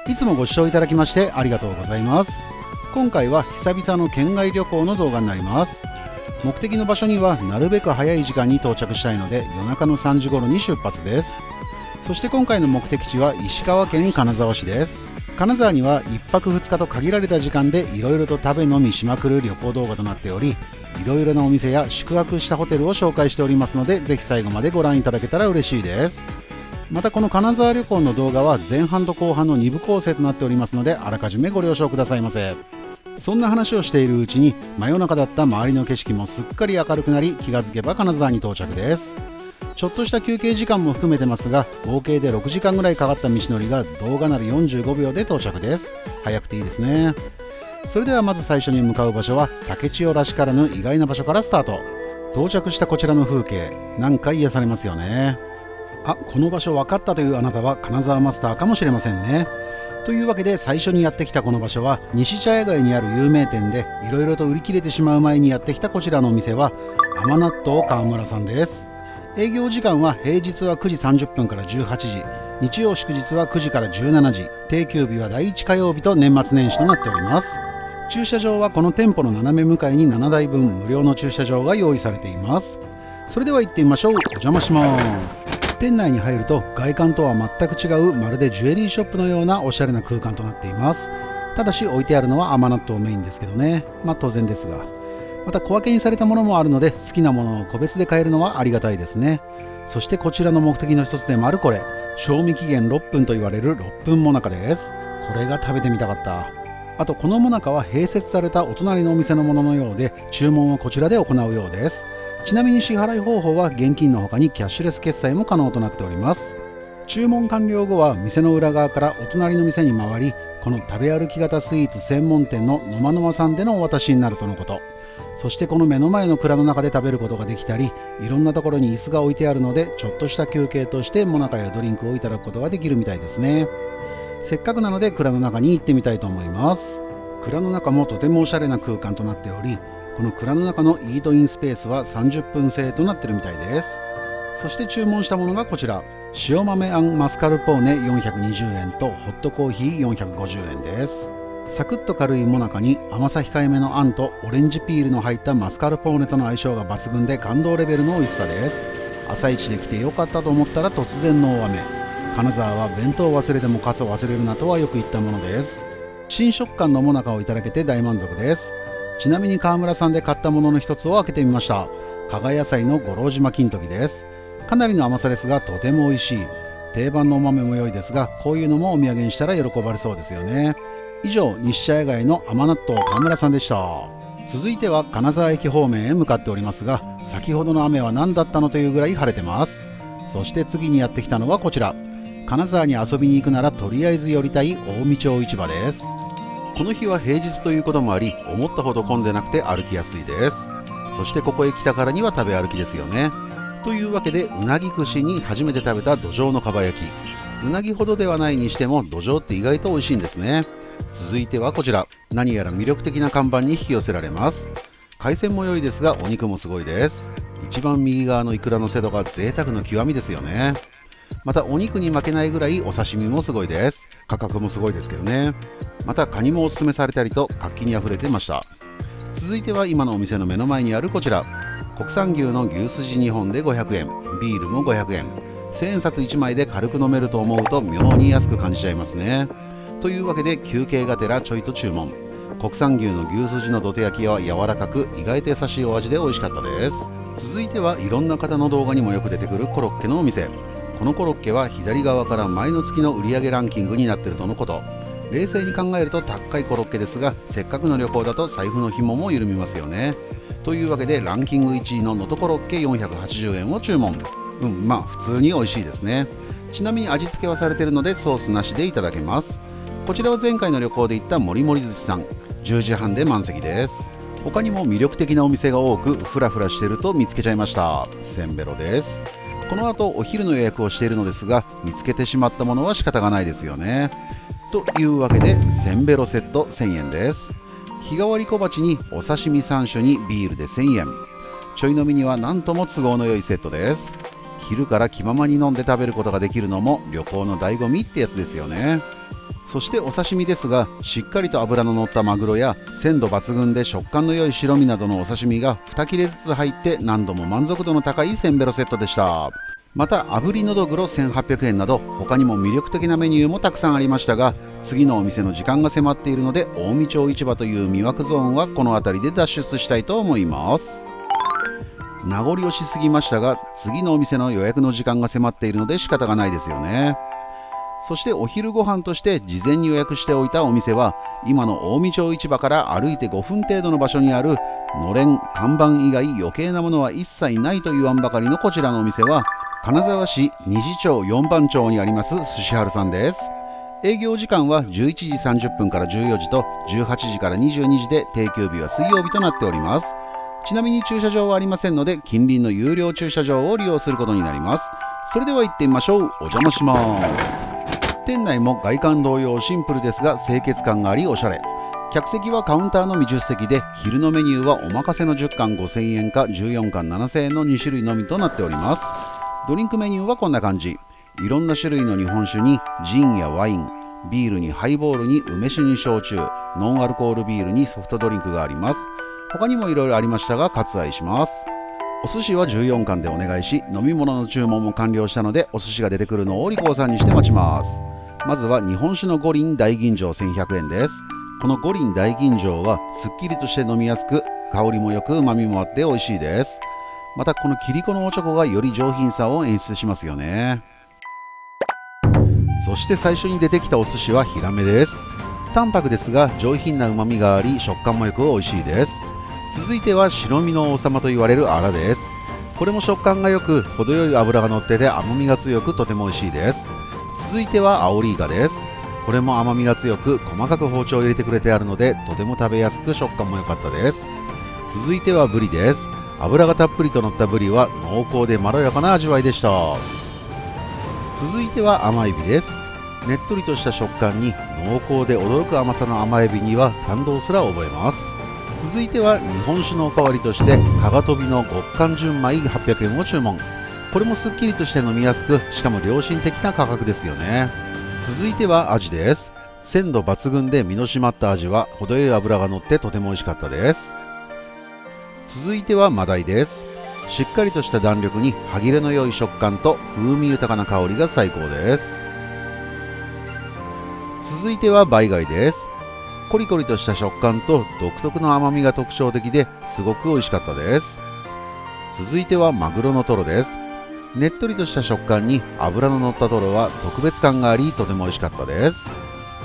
いつもご視聴いただきましてありがとうございます。今回は久々の県外旅行の動画になります。目的の場所にはなるべく早い時間に到着したいので、夜中の3時頃に出発です。そして今回の目的地は石川県金沢市です。金沢には1泊2日と限られた時間でいろいろと食べ飲みしまくる旅行動画となっており、いろいろなお店や宿泊したホテルを紹介しておりますので、ぜひ最後までご覧いただけたら嬉しいです。またこの金沢旅行の動画は前半と後半の2部構成となっておりますので、あらかじめご了承くださいませ。そんな話をしているうちに真夜中だった周りの景色もすっかり明るくなり、気がつけば金沢に到着です。ちょっとした休憩時間も含めてますが、合計で6時間ぐらいかかった道のりが動画なら45秒で到着です。早くていいですね。それではまず最初に向かう場所は竹千代らしからぬ意外な場所からスタート。到着したこちらの風景、なんか癒されますよね。この場所分かったというあなたは金沢マスターかもしれませんね。というわけで最初にやってきたこの場所は西茶屋街にある有名店で、いろいろと売り切れてしまう前にやってきたこちらのお店は甘納豆川村さんです。営業時間は平日は9時30分から18時、日曜祝日は9時から17時、定休日は第1火曜日と年末年始となっております。駐車場はこの店舗の斜め向かいに7台分無料の駐車場が用意されています。それでは行ってみましょう。お邪魔します。店内に入ると外観とは全く違う、まるでジュエリーショップのようなおしゃれな空間となっています。ただし置いてあるのは甘納豆メインですけどね。当然ですが、また小分けにされたものもあるので、好きなものを個別で買えるのはありがたいですね。そしてこちらの目的の一つでもあるこれ、賞味期限6分と言われる6分もなかです。これが食べてみたかった。あとこのもなかは併設されたお隣のお店のもののようで、注文はこちらで行うようです。ちなみに支払い方法は現金の他にキャッシュレス決済も可能となっております。注文完了後は店の裏側からお隣の店に回り、この食べ歩き型スイーツ専門店ののまのまさんでのお渡しになるとのこと。そしてこの目の前の蔵の中で食べることができたり、いろんなところに椅子が置いてあるので、ちょっとした休憩としてもなかやドリンクをいただくことができるみたいですね。せっかくなので蔵の中に行ってみたいと思います。蔵の中もとてもおしゃれな空間となっており、この蔵の中のイートインスペースは30分制となっているみたいです。そして注文したものがこちら、塩豆あんマスカルポーネ420円とホットコーヒー450円です。サクッと軽いもなかに甘さ控えめのあんとオレンジピールの入ったマスカルポーネとの相性が抜群で感動レベルの美味しさです。朝一で来てよかったと思ったら突然の大雨。金沢は弁当忘れても傘忘れるなとはよく言ったものです。新食感のもなかをいただけて大満足です。ちなみに川村さんで買ったものの一つを開けてみました。加賀野菜の五郎島金時です。かなりの甘さですがとても美味しい。定番のお豆も良いですが、こういうのもお土産にしたら喜ばれそうですよね。以上、西茶屋街の甘納豆川村さんでした。続いては金沢駅方面へ向かっておりますが、先ほどの雨は何だったのというぐらい晴れてます。そして次にやってきたのはこちら、金沢に遊びに行くならとりあえず寄りたい近江町市場です。この日は平日ということもあり、思ったほど混んでなくて歩きやすいです。そしてここへ来たからには食べ歩きですよね。というわけでうなぎ串に初めて食べた土壌のかば焼き。うなぎほどではないにしても土壌って意外と美味しいんですね。続いてはこちら、何やら魅力的な看板に引き寄せられます。海鮮も良いですがお肉もすごいです。一番右側のイクラの背度が贅沢の極みですよね。またお肉に負けないぐらいお刺身もすごいです。価格もすごいですけどね。またカニもおすすめされたりと活気にあふれてました。続いては今のお店の目の前にあるこちら、国産牛の牛すじ2本で500円、ビールも500円、1000円札1枚で軽く飲めると思うと妙に安く感じちゃいますね。というわけで休憩がてらちょいと注文。国産牛の牛すじのどて焼きは柔らかく意外と優しいお味で美味しかったです。続いてはいろんな方の動画にもよく出てくるコロッケのお店。このコロッケは左側から前の月の売上ランキングになっているとのこと。冷静に考えると高いコロッケですが、せっかくの旅行だと財布の紐も緩みますよね。というわけでランキング1位の能登コロッケ480円を注文。普通に美味しいですね。ちなみに味付けはされているのでソースなしでいただけます。こちらは前回の旅行で行ったもりもり寿司さん、10時半で満席です。他にも魅力的なお店が多く、フラフラしてると見つけちゃいました。せんべろです。この後お昼の予約をしているのですが、見つけてしまったものは仕方がないですよね。というわけでせんべろセット1000円です。日替わり小鉢にお刺身3種にビールで1000円。ちょい飲みには何とも都合の良いセットです。昼から気ままに飲んで食べることができるのも旅行の醍醐味ってやつですよね。そしてお刺身ですが、しっかりと脂の乗ったマグロや鮮度抜群で食感の良い白身などのお刺身が2切れずつ入って何度も満足度の高いせんべろセットでした。また炙りのどぐろ1800円など他にも魅力的なメニューもたくさんありましたが、次のお店の時間が迫っているので近江町市場という魅惑ゾーンはこの辺りで脱出したいと思います。名残惜しすぎましたが、次のお店の予約の時間が迫っているので仕方がないですよね。そしてお昼ご飯として事前に予約しておいたお店は、今の近江町市場から歩いて5分程度の場所にあるのれん看板以外余計なものは一切ないと言わんばかりのこちらのお店は、金沢市西町4番町にあります寿司春さんです。営業時間は11時30分から14時と18時から22時で、定休日は水曜日となっております。ちなみに駐車場はありませんので、近隣の有料駐車場を利用することになります。それでは行ってみましょう。お邪魔します。店内も外観同様シンプルですが清潔感がありおしゃれ。客席はカウンターのみ10席で、昼のメニューはお任せの10貫5000円か14貫7000円の2種類のみとなっております。ドリンクメニューはこんな感じ。いろんな種類の日本酒にジンやワイン、ビールにハイボールに梅酒に焼酎、ノンアルコールビールにソフトドリンクがあります。他にもいろいろありましたが割愛します。お寿司は14貫でお願いし、飲み物の注文も完了したのでお寿司が出てくるのをお利口さんにして待ちます。まずは日本酒の五輪大吟醸1100円です。この五輪大吟醸はすっきりとして飲みやすく、香りもよく旨味もあって美味しいです。またこの切り子のおちょこがより上品さを演出しますよね。そして最初に出てきたお寿司はヒラメです。淡白ですが上品な旨味があり、食感もよく美味しいです。続いては白身の王様と言われるアラです。これも食感がよく程よい脂が乗ってて甘みが強くとても美味しいです。続いてはアオリイカです。これも甘みが強く細かく包丁を入れてくれてあるのでとても食べやすく食感も良かったです。続いてはブリです。脂がたっぷりと乗ったブリは濃厚でまろやかな味わいでした。続いては甘エビです。ねっとりとした食感に濃厚で驚く甘さの甘エビには感動すら覚えます。続いては日本酒のおかわりとして加賀飛びの極寒純米800円を注文。これもすっきりとして飲みやすく、しかも良心的な価格ですよね。続いてはアジです。鮮度抜群で身の締まったアジは程よい脂が乗ってとても美味しかったです。続いてはマダイです。しっかりとした弾力に歯切れの良い食感と風味豊かな香りが最高です。続いてはバイ貝です。コリコリとした食感と独特の甘みが特徴的ですごく美味しかったです。続いてはマグロのトロです。ねっとりとした食感に脂の乗ったトロは特別感がありとても美味しかったです。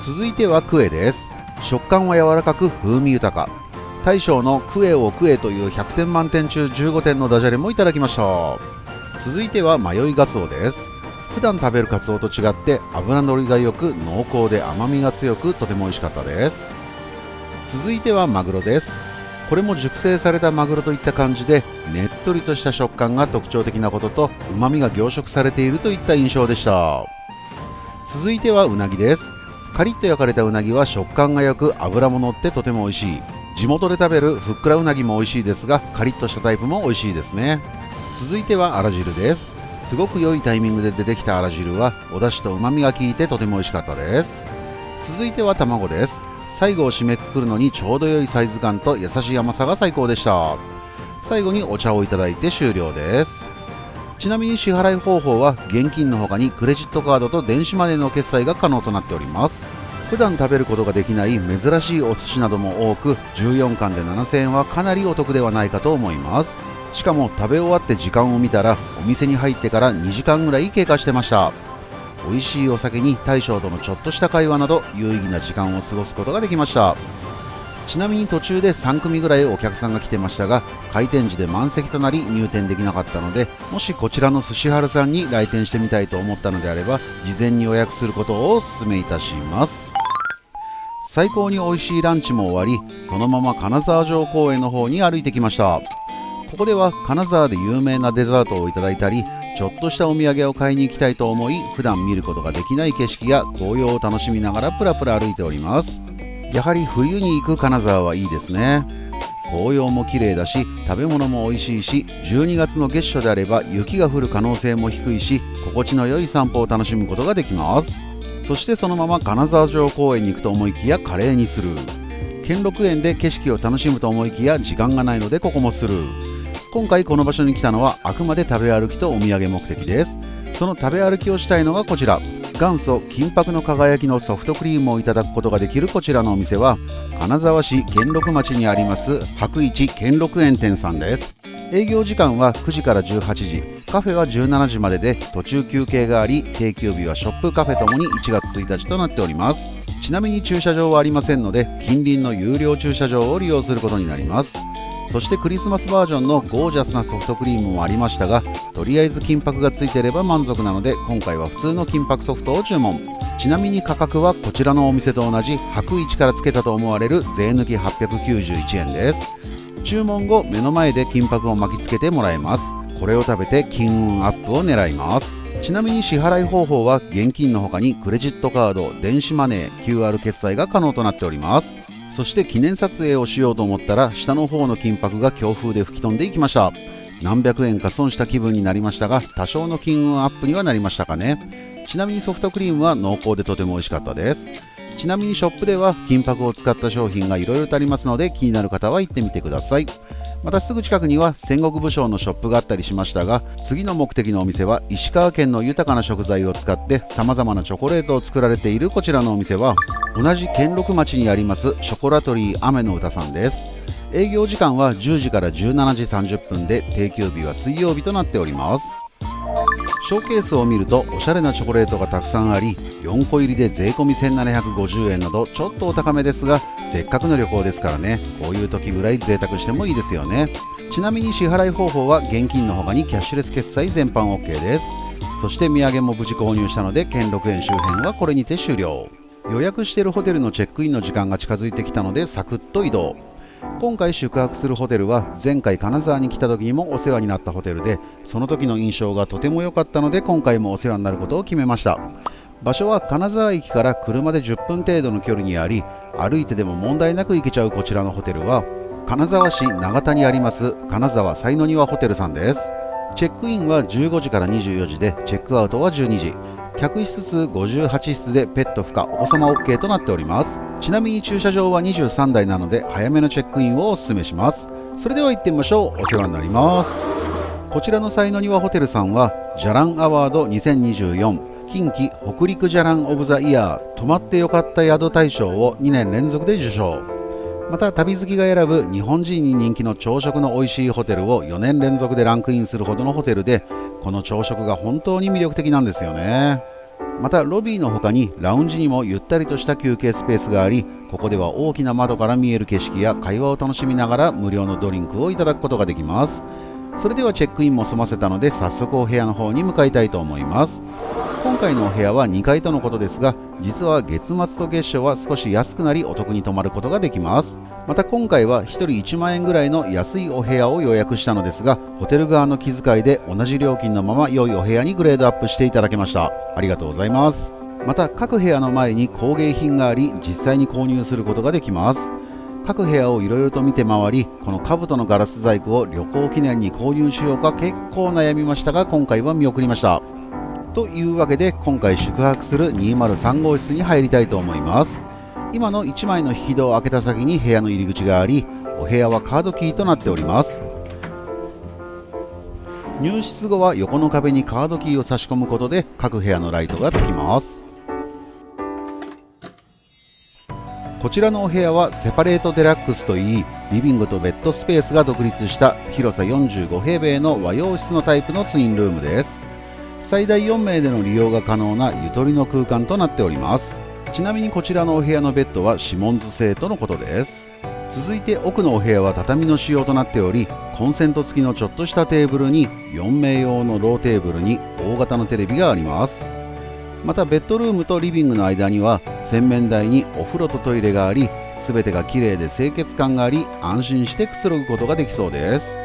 続いてはクエです。食感は柔らかく風味豊か。大将のクエをクエという100点満点中15点のダジャレもいただきました。続いては迷いガツオです。普段食べるカツオと違って脂のりがよく濃厚で甘みが強くとても美味しかったです。続いてはマグロです。これも熟成されたマグロといった感じでねっとりとした食感が特徴的なことと旨味が凝縮されているといった印象でした。続いてはうなぎです。カリッと焼かれたうなぎは食感がよく脂も乗ってとても美味しい。地元で食べるふっくらうなぎも美味しいですが、カリッとしたタイプも美味しいですね。続いてはあら汁です。すごく良いタイミングで出てきたあら汁はお出汁と旨味が効いてとても美味しかったです。続いては卵です。最後を締めくくるのにちょうど良いサイズ感と優しい甘さが最高でした。最後にお茶をいただいて終了です。ちなみに支払い方法は現金の他にクレジットカードと電子マネーの決済が可能となっております。普段食べることができない珍しいお寿司なども多く、14貫で7000円はかなりお得ではないかと思います。しかも食べ終わって時間を見たらお店に入ってから2時間ぐらい経過してました。美味しいお酒に大将とのちょっとした会話など有意義な時間を過ごすことができました。ちなみに途中で3組ぐらいお客さんが来てましたが、開店時で満席となり入店できなかったので、もしこちらの寿司春さんに来店してみたいと思ったのであれば事前に予約することをお勧めいたします。最高に美味しいランチも終わり、そのまま金沢城公園の方に歩いてきました。ここでは金沢で有名なデザートをいただいたり、ちょっとしたお土産を買いに行きたいと思い、普段見ることができない景色や紅葉を楽しみながらプラプラ歩いております。やはり冬に行く金沢はいいですね。紅葉も綺麗だし、食べ物も美味しいし、12月の月初であれば雪が降る可能性も低いし、心地の良い散歩を楽しむことができます。そしてそのまま金沢城公園に行くと思いきやカレーにする。兼六園で景色を楽しむと思いきや時間がないのでここもする。今回この場所に来たのはあくまで食べ歩きとお土産目的です。その食べ歩きをしたいのがこちら、元祖金箔の輝きのソフトクリームをいただくことができるこちらのお店は金沢市兼六町にあります白一兼六園店さんです。営業時間は9時から18時、カフェは17時までで途中休憩があり、定休日はショップカフェともに1月1日となっております。ちなみに駐車場はありませんので近隣の有料駐車場を利用することになります。そしてクリスマスバージョンのゴージャスなソフトクリームもありましたが、とりあえず金箔がついていれば満足なので今回は普通の金箔ソフトを注文。ちなみに価格はこちらのお店と同じ白一からつけたと思われる税抜き891円です。注文後目の前で金箔を巻きつけてもらえます。これを食べて金運アップを狙います。ちなみに支払い方法は現金の他にクレジットカード、電子マネー、QR 決済が可能となっております。そして記念撮影をしようと思ったら下の方の金箔が強風で吹き飛んでいきました。何百円か損した気分になりましたが、多少の金運アップにはなりましたかね。ちなみにソフトクリームは濃厚でとても美味しかったです。ちなみにショップでは金箔を使った商品がいろいろとありますので気になる方は行ってみてください。またすぐ近くには戦国武将のショップがあったりしましたが、次の目的のお店は石川県の豊かな食材を使って様々なチョコレートを作られているこちらのお店は同じ兼六町にありますショコラトリー雨の歌さんです。営業時間は10時から17時30分で定休日は水曜日となっております。ショーケースを見るとおしゃれなチョコレートがたくさんあり、4個入りで税込み1750円などちょっとお高めですが、せっかくの旅行ですからね、こういう時ぐらい贅沢してもいいですよね。ちなみに支払い方法は現金の他にキャッシュレス決済全般 OK です。そして土産も無事購入したので兼六園周辺はこれにて終了。予約しているホテルのチェックインの時間が近づいてきたのでサクッと移動。今回宿泊するホテルは前回金沢に来た時にもお世話になったホテルで、その時の印象がとても良かったので今回もお世話になることを決めました。場所は金沢駅から車で10分程度の距離にあり、歩いてでも問題なく行けちゃうこちらのホテルは金沢市長田にあります金沢才の庭ホテルさんです。チェックインは15時から24時でチェックアウトは12時、客室数58室でペット不可、お子様 OK となっております。ちなみに駐車場は23台なので早めのチェックインをお勧めします。それでは行ってみましょう。お世話になります。こちらの才の庭ホテルさんはじゃらんアワード2024近畿北陸じゃらんオブザイヤー泊まってよかった宿大賞を2年連続で受賞。また旅好きが選ぶ日本人に人気の朝食の美味しいホテルを4年連続でランクインするほどのホテルで、この朝食が本当に魅力的なんですよね。またロビーの他にラウンジにもゆったりとした休憩スペースがあり、ここでは大きな窓から見える景色や会話を楽しみながら無料のドリンクをいただくことができます。それではチェックインも済ませたので早速お部屋の方に向かいたいと思います。今回のお部屋は2階とのことですが、実は月末と月初は少し安くなりお得に泊まることができます。また今回は1人1万円ぐらいの安いお部屋を予約したのですが、ホテル側の気遣いで同じ料金のまま良いお部屋にグレードアップしていただけました。ありがとうございます。また各部屋の前に工芸品があり、実際に購入することができます。各部屋をいろいろと見て回り、この兜のガラス細工を旅行記念に購入しようか結構悩みましたが、今回は見送りました。というわけで今回宿泊する203号室に入りたいと思います。今の1枚の引き戸を開けた先に部屋の入り口があり、お部屋はカードキーとなっております。入室後は横の壁にカードキーを差し込むことで各部屋のライトがつきます。こちらのお部屋はセパレートデラックスといい、リビングとベッドスペースが独立した広さ45平米の和洋室のタイプのツインルームです。最大4名での利用が可能なゆとりの空間となっております。ちなみにこちらのお部屋のベッドはシモンズ製とのことです。続いて奥のお部屋は畳の仕様となっており、コンセント付きのちょっとしたテーブルに4名用のローテーブルに大型のテレビがあります。またベッドルームとリビングの間には洗面台にお風呂とトイレがあり、全てが綺麗で清潔感があり、安心してくつろぐことができそうです。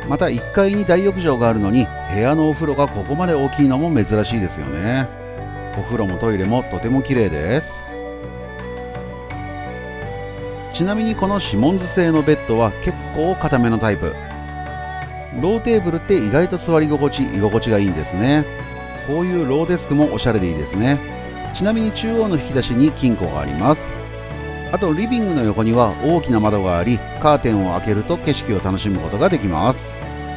また1階に大浴場があるのに部屋のお風呂がここまで大きいのも珍しいですよね。お風呂もトイレもとても綺麗です。ちなみにこのシモンズ製のベッドは結構硬めのタイプ。ローテーブルって意外と座り心地、居心地がいいんですね。こういうローデスクもおしゃれでいいですね。ちなみに中央の引き出しに金庫があります。あとリビングの横には大きな窓があり、カーテンを開けると景色を楽しむことができます。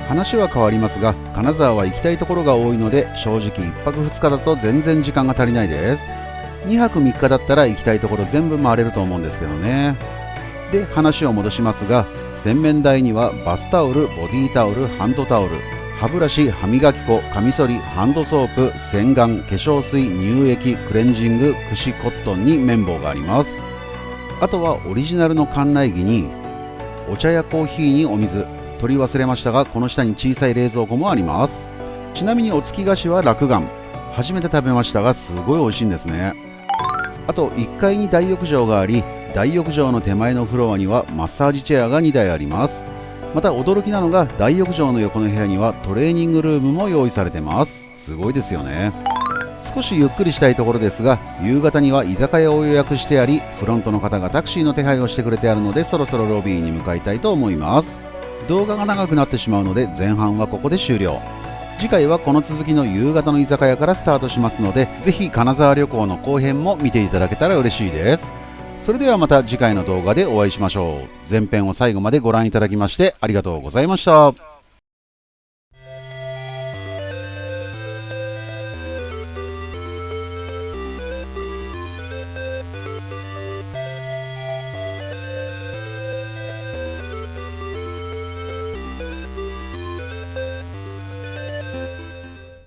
話は変わりますが、金沢は行きたいところが多いので、正直1泊2日だと全然時間が足りないです。2泊3日だったら行きたいところ全部回れると思うんですけどね。で、話を戻しますが、洗面台にはバスタオル、ボディタオル、ハンドタオル、歯ブラシ、歯磨き粉、カミソリ、ハンドソープ、洗顔、化粧水、乳液、クレンジング、櫛コットンに綿棒があります。あとはオリジナルの館内着にお茶やコーヒーにお水、取り忘れましたがこの下に小さい冷蔵庫もあります。ちなみにお付き菓子は落雁、初めて食べましたがすごい美味しいんですね。あと1階に大浴場があり、大浴場の手前のフロアにはマッサージチェアが2台あります。また驚きなのが大浴場の横の部屋にはトレーニングルームも用意されてます。すごいですよね。少しゆっくりしたいところですが、夕方には居酒屋を予約してあり、フロントの方がタクシーの手配をしてくれてあるので、そろそろロビーに向かいたいと思います。動画が長くなってしまうので前半はここで終了。次回はこの続きの夕方の居酒屋からスタートしますので、ぜひ金沢旅行の後編も見ていただけたら嬉しいです。それではまた次回の動画でお会いしましょう。前編を最後までご覧いただきましてありがとうございました。